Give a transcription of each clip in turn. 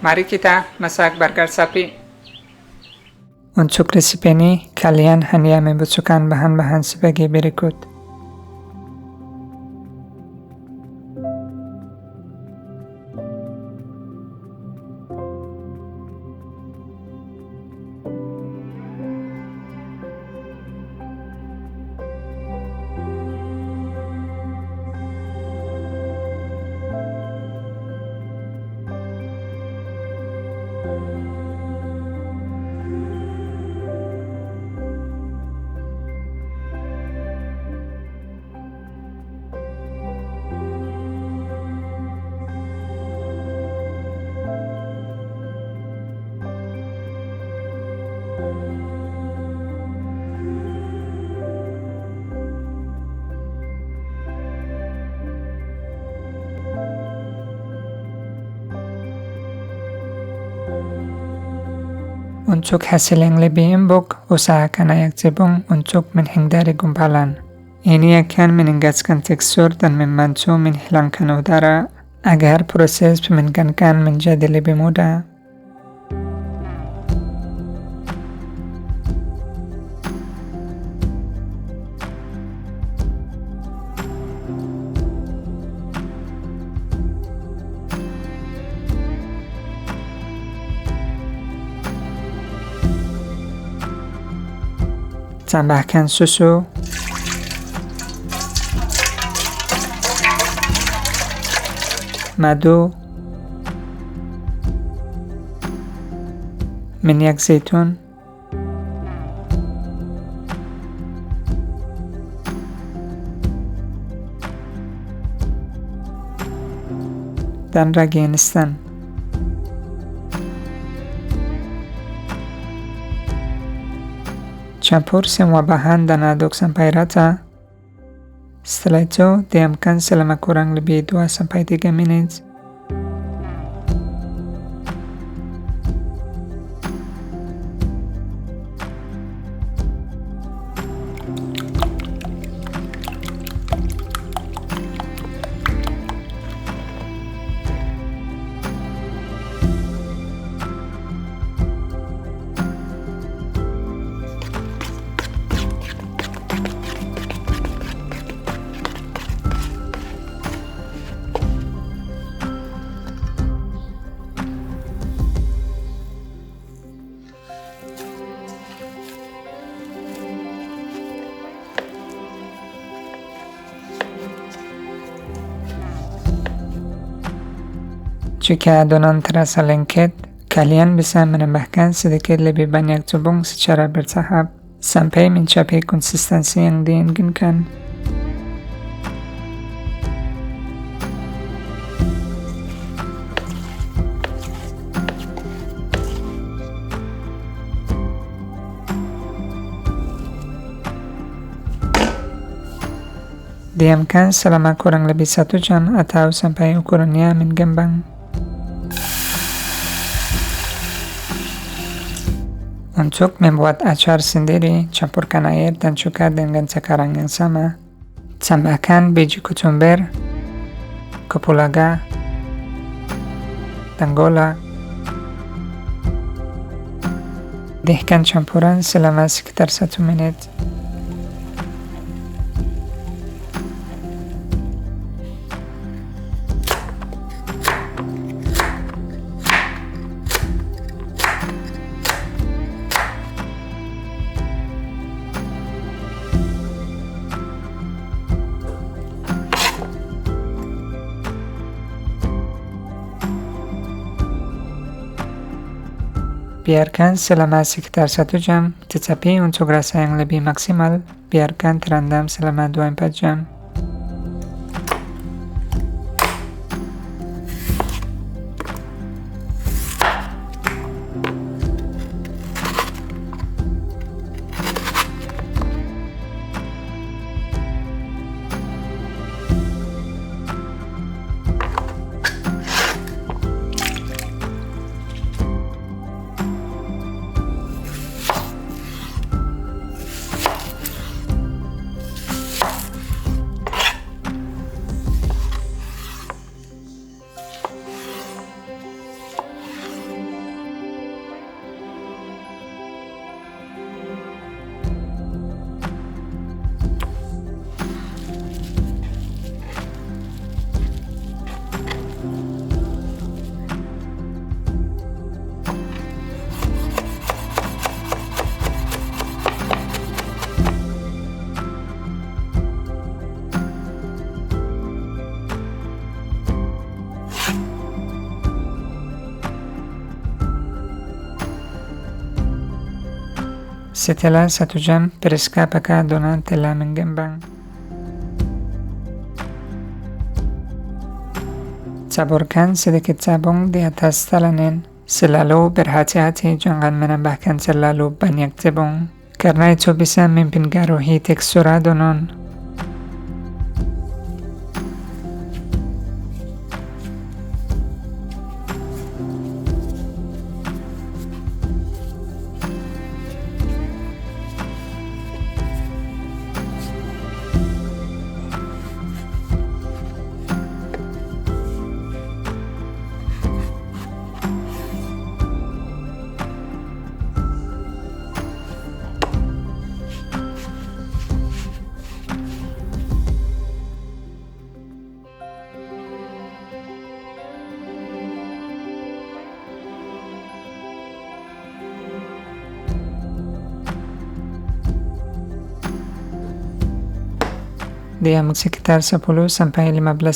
Mari kita masak burger sapi. Untuk resipi ini, kalian hanya membutuhkan bahan-bahan sebagai berikut. Untuk hasil yang lebih empuk, usahakan ayak cebong untuk menghindari gumpalan. Ini akan meningkatkan tekstur dan membantu menghilangkan udara agar proses pemanggangan menjadi lebih mudah. Tambahkan susu, madu, minyak zaitun, dan ragi instan. Campur semua bahan dan aduk sampai rata. Setelah itu, diamkan selama kurang lebih 2-3 menit. Jika adonan terasa lengket, kalian bisa menambahkan sedikit lebih banyak tepung secara bertahap sampai mencapai konsistensi yang diinginkan. Diamkan selama kurang lebih 1 jam atau sampai ukurannya mengembang. Untuk membuat acar sendiri, campurkan air dan cuka dengan takaran yang sama. Tambahkan biji ketumbar, kapulaga, dan gula. Dihkan campuran selama sekitar 1 menit. Biarkan selama sekitar 1 jam, tetapi untuk rasa yang lebih maksimal, biarkan terendam selama 2-4 jam. Setelah 1 jam, periskap apakah adonan telah mengembang. Caburkan sedikit sabun di atas telanen. Selalu berhati-hati jangan menambahkan terlalu banyak tepung, karena itu bisa mempengaruhi tekstur adonan. Diam sekitar 10-15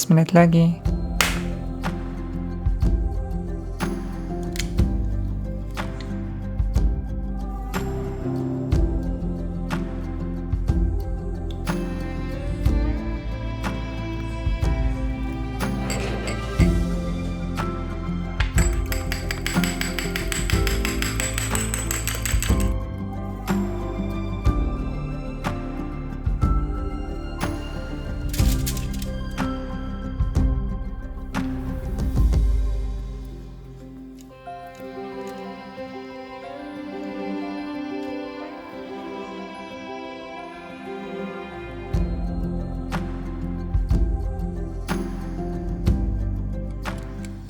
menit lagi.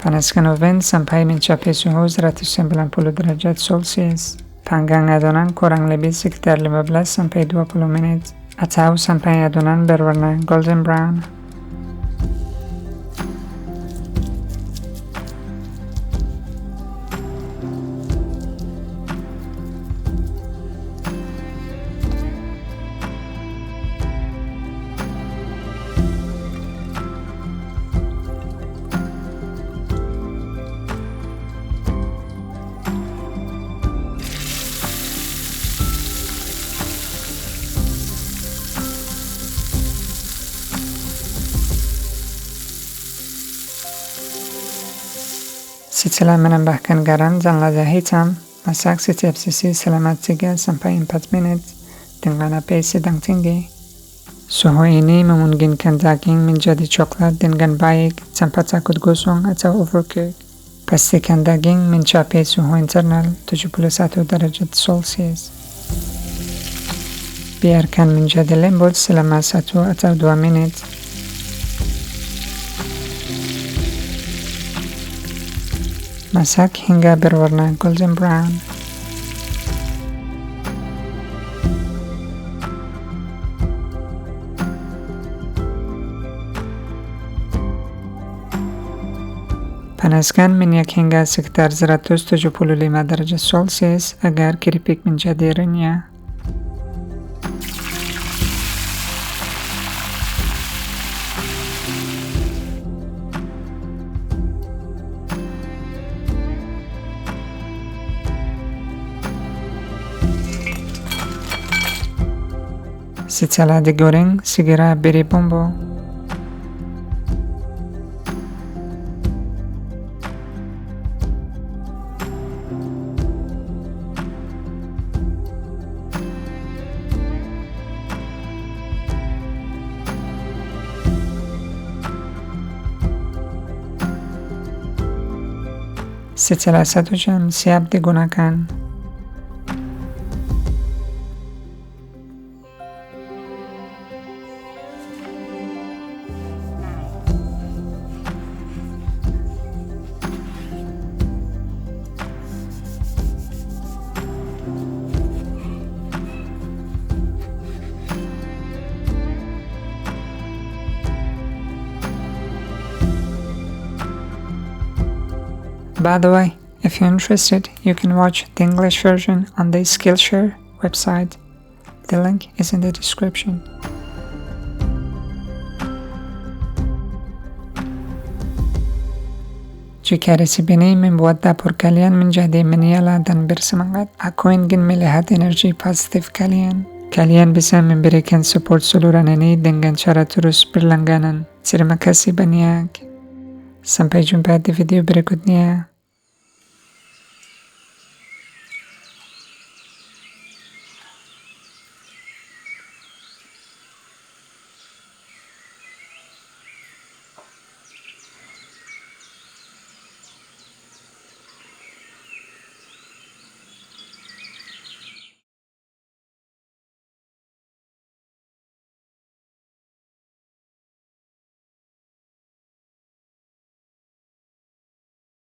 Panaskan oven sampai mencapai suhu 190 derajat Celcius. Panggang adonan kurang lebih sekitar 15-20 menit atau sampai adonan berwarna golden brown. Setelah menambahkan garam dan lada hitam, masak setiap sisi selama 3-4 menit dengan api sedang tinggi. Suhu ini memungkinkan daging menjadi coklat dengan baik tanpa takut gosong atau overcook. Pastikan daging mencapai suhu internal 71 derajat Celcius. Biarkan menjadi lembut selama 1 atau 2 menit. Masak hingga berwarna golden brown. Panaskan minyak hingga sekitar 175 derajat Celcius agar keripik menjadi renyah. Setelah digoreng, segera beri bumbu. Setelah 1 jam, siap digunakan. By the way, if you're interested, you can watch the English version on the Skillshare website. The link is in the description. Jika resipi ini membuat dapur kalian menjadi menyala dan bersemangat, aku ingin melihat energi positif kalian. Kalian bisa memberikan support saluran ini dengan cara terus berlangganan. Terima kasih banyak. Sampai jumpa di video berikutnya.